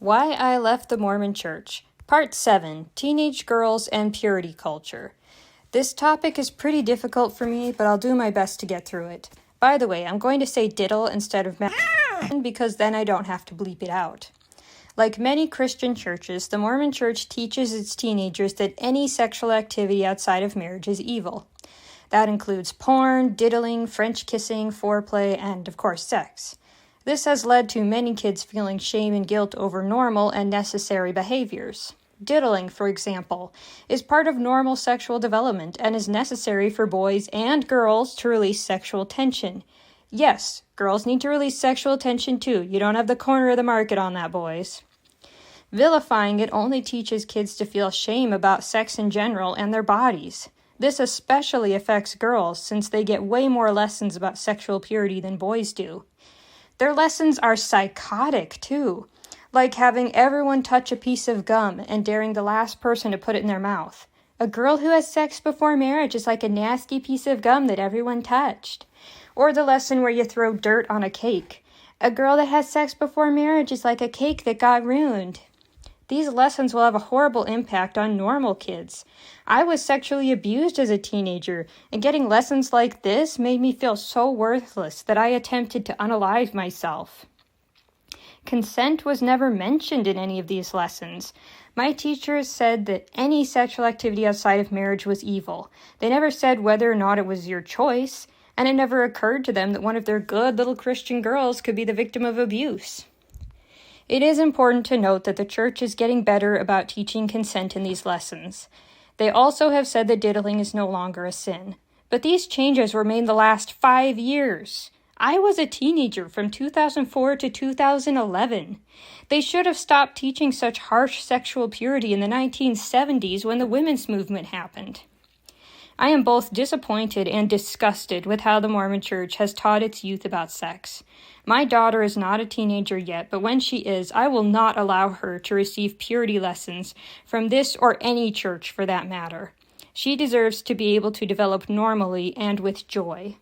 Why I Left the Mormon Church, Part 7, Teenage Girls and Purity Culture. This topic is pretty difficult for me, but I'll do my best to get through it. By the way, I'm going to say diddle instead of because then I don't have to bleep it out. Like many Christian churches, the Mormon Church teaches its teenagers that any sexual activity outside of marriage is evil. That includes porn, diddling, French kissing, foreplay, and, of course, sex. This has led to many kids feeling shame and guilt over normal and necessary behaviors. Diddling, for example, is part of normal sexual development and is necessary for boys and girls to release sexual tension. Yes, girls need to release sexual tension too. You don't have the corner of the market on that, boys. Vilifying it only teaches kids to feel shame about sex in general and their bodies. This especially affects girls since they get way more lessons about sexual purity than boys do. Their lessons are psychotic, too, like having everyone touch a piece of gum and daring the last person to put it in their mouth. A girl who has sex before marriage is like a nasty piece of gum that everyone touched. Or the lesson where you throw dirt on a cake. A girl that has sex before marriage is like a cake that got ruined. These lessons will have a horrible impact on normal kids. I was sexually abused as a teenager, and getting lessons like this made me feel so worthless that I attempted to unalive myself. Consent was never mentioned in any of these lessons. My teachers said that any sexual activity outside of marriage was evil. They never said whether or not it was your choice, and it never occurred to them that one of their good little Christian girls could be the victim of abuse. It is important to note that the church is getting better about teaching consent in these lessons. They also have said that diddling is no longer a sin. But these changes were made in the last 5 years. I was a teenager from 2004 to 2011. They should have stopped teaching such harsh sexual purity in the 1970s when the women's movement happened. I am both disappointed and disgusted with how the Mormon Church has taught its youth about sex. My daughter is not a teenager yet, but when she is, I will not allow her to receive purity lessons from this or any church for that matter. She deserves to be able to develop normally and with joy.